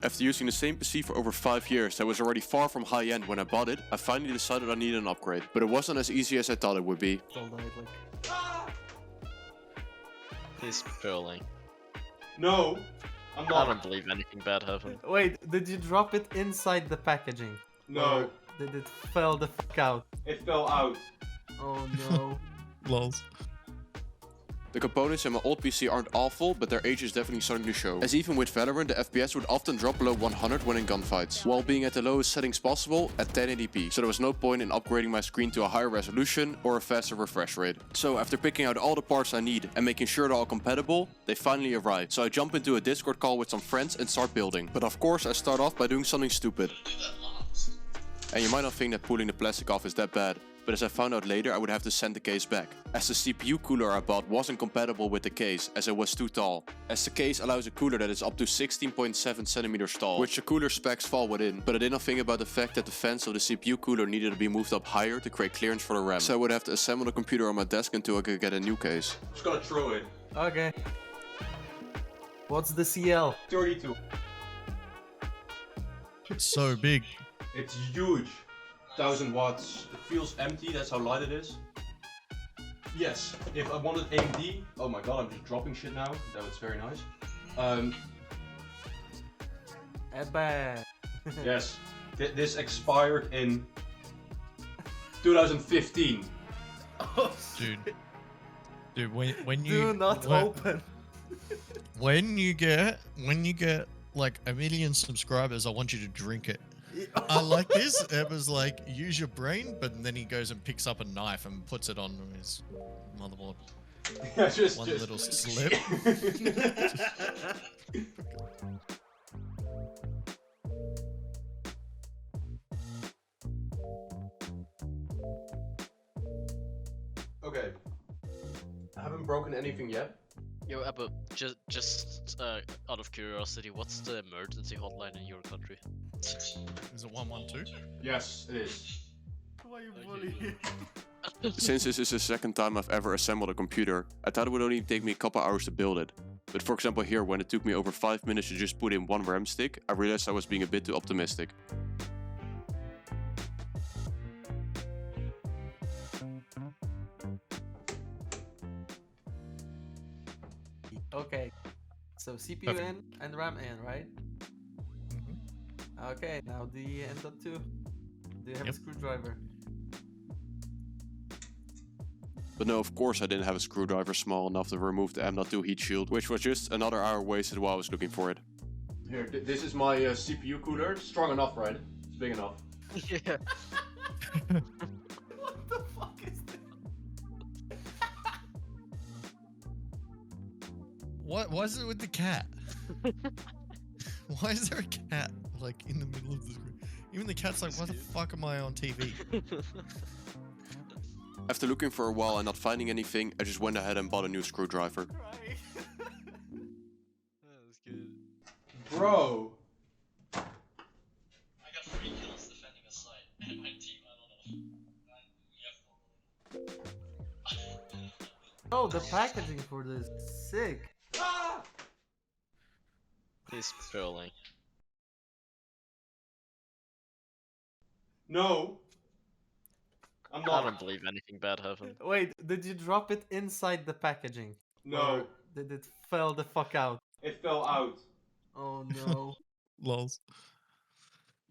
After using the same PC for over 5 years that was already far from high-end when I bought it, I finally decided I needed an upgrade. But it wasn't as easy as I thought it would be. He's trolling. No, I'm I not. don't believe anything bad happened. Wait, did you drop it inside the packaging? No, Or did it fell the fuck out? it fell out. Oh no. Lols. The components in my old PC aren't awful, but their age is definitely starting to show. As even with Valorant, the FPS would often drop below 100 when in gunfights, while being at the lowest settings possible at 1080p, so there was no point in upgrading my screen to a higher resolution or a faster refresh rate. So after picking out all the parts I need and making sure they're all compatible, they finally arrived. So I jump into a Discord call with some friends and start building. But of course I start off by doing something stupid. And you might not think that pulling the plastic off is that bad, but as I found out later, I would have to send the case back, as the CPU cooler I bought wasn't compatible with the case, as it was too tall. As the case allows a cooler that is up to 16.7 cm tall, which the cooler specs fall within, but I did not think about the fact that the fans of the CPU cooler needed to be moved up higher to create clearance for the RAM, so I would have to assemble the computer on my desk until I could get a new case. Just gonna throw it. Okay. What's the CL? 32. It's so big. It's huge. 1000 watts. It feels empty, that's how light it is. Yes, if I wanted AMD, oh my god, I'm just dropping shit now. That was very nice. Ebbuh. Yes, this expired in 2015. Oh, Dude, when you do not open. when you get like 1 million subscribers, I want you to drink it. I like this. It was like, use your brain, but then he goes and picks up a knife and puts it on his motherboard. Yeah, just Little slip. Okay. I haven't broken anything yet. Yo, Ebbuh, just out of curiosity, what's the emergency hotline in your country? Is it 112? Yes, it is. Why you bullying? Since this is the second time I've ever assembled a computer, I thought it would only take me a couple hours to build it. But for example here, when it took me over 5 minutes to just put in one RAM stick, I realized I was being a bit too optimistic. Okay. So CPU in and RAM in, right? Okay, now the M.2. Do you have a screwdriver? But no, of course I didn't have a screwdriver small enough to remove the M.2 heat shield, which was just another hour wasted while I was looking for it. Here, this is my CPU cooler. Strong enough, right? It's big enough. Yeah. What the fuck is this? Why is it with the cat? Why is there a cat like in the middle of the screen? Even the cat's like, why the fuck am I on TV? After looking for a while and not finding anything, I just went ahead and bought a new screwdriver. That's good. Bro! I got 3 kills defending a site, and my team, I don't know. Oh, the packaging for this. Sick. Ah! He's trolling. No! I'm I not. don't believe anything bad happened. Wait, did you drop it inside the packaging? No, Or did it fell the fuck out? it fell out. Oh no. Lols.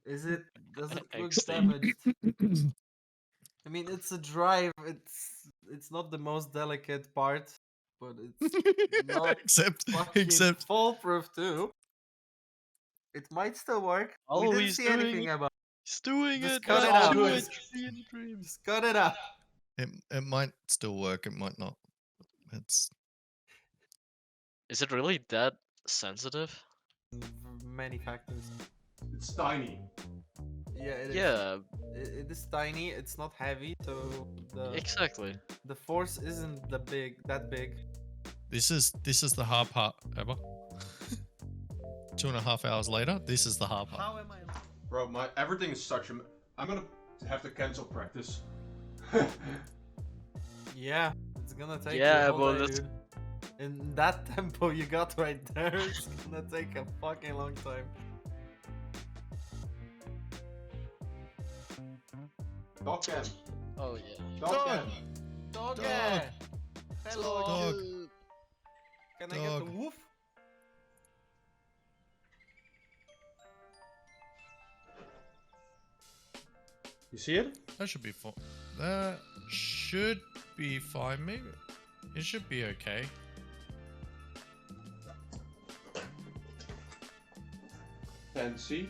Does it look Excellent. damaged? I mean, it's a drive. It's not the most delicate part, but it's not except fucking foolproof too. It might still work. Oh, We didn't he's see doing anything it. about. He's doing Just it! cut it Let's out. do Good. it! See in the dreams. Just cut it out. it might still work, it might not. It's Is it really that sensitive? Many factors. It's tiny. Yeah, it is. Yeah, It is tiny. It's not heavy, so exactly. the force isn't that big. this is the hard part ever. 2.5 hours later, this is the hard part. How am I? Bro, everything is such a... I'm gonna have to cancel practice. Yeah, it's gonna take Yeah, you all well, day, that's- dude. In that tempo you got right there, it's gonna take a fucking long time. Dog cam. Oh yeah. Dog cam. Dog! Dog. Hello! Dog. Can I get the Dog. woof? You see it? That should be fine. That should be fine. Maybe it should be okay. Fancy.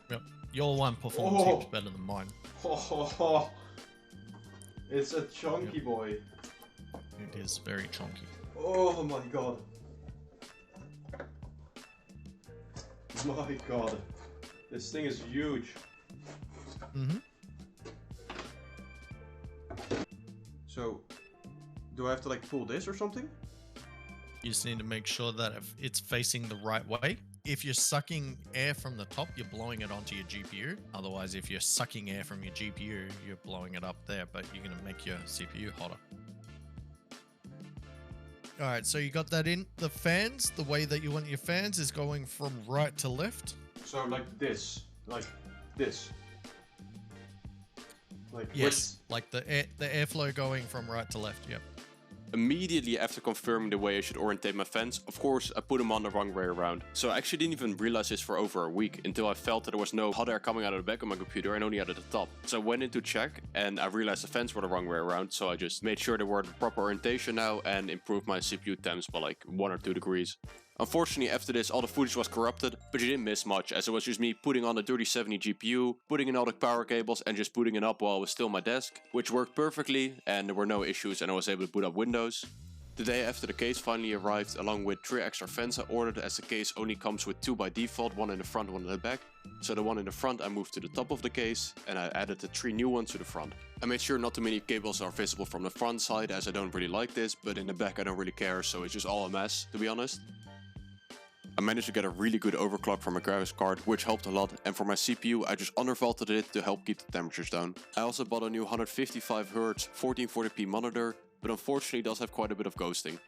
Yep. Your one performance Oh. seems better than mine. Oh, it's a chunky boy. It is very chunky. Oh my god. My god. This thing is huge. Mm-hmm. So, do I have to like pull this or something? You just need to make sure that if it's facing the right way. If you're sucking air from the top, you're blowing it onto your GPU. Otherwise, if you're sucking air from your GPU, you're blowing it up there, but you're going to make your CPU hotter. All right, so you got that in. The fans, the way that you want your fans is going from right to left. So like this. Like this. Like Yes, like the airflow going from right to left. Yep. Immediately after confirming the way I should orientate my fans, of course I put them on the wrong way around. So I actually didn't even realize this for over a week until I felt that there was no hot air coming out of the back of my computer and only out of the top. So I went in to check and I realized the fans were the wrong way around, so I just made sure they were the proper orientation now and improved my CPU temps by like 1 or 2 degrees. Unfortunately, after this, all the footage was corrupted, but you didn't miss much, as it was just me putting on the 3070 GPU, putting in all the power cables, and just booting it up while it was still on my desk, which worked perfectly, and there were no issues, and I was able to boot up Windows. The day after the case finally arrived, along with 3 extra fans I ordered, as the case only comes with 2 by default, 1 in the front, 1 in the back. So the one in the front I moved to the top of the case, and I added the 3 new ones to the front. I made sure not too many cables are visible from the front side, as I don't really like this, but in the back I don't really care, so it's just all a mess, to be honest. I managed to get a really good overclock from my graphics card, which helped a lot, and for my CPU I just undervolted it to help keep the temperatures down. I also bought a new 155Hz 1440p monitor, but unfortunately it does have quite a bit of ghosting.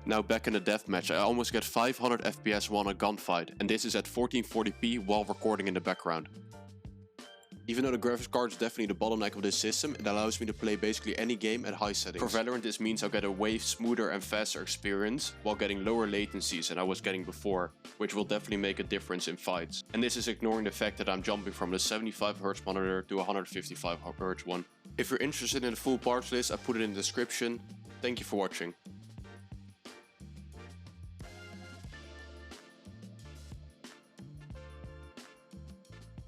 Now back in the deathmatch, I almost get 500 FPS while in a gunfight, and this is at 1440p while recording in the background. Even though the graphics card is definitely the bottleneck of this system, it allows me to play basically any game at high settings. For Valorant, this means I'll get a way smoother and faster experience while getting lower latencies than I was getting before, which will definitely make a difference in fights. And this is ignoring the fact that I'm jumping from the 75Hz monitor to a 155Hz one. If you're interested in the full parts list, I put it in the description. Thank you for watching.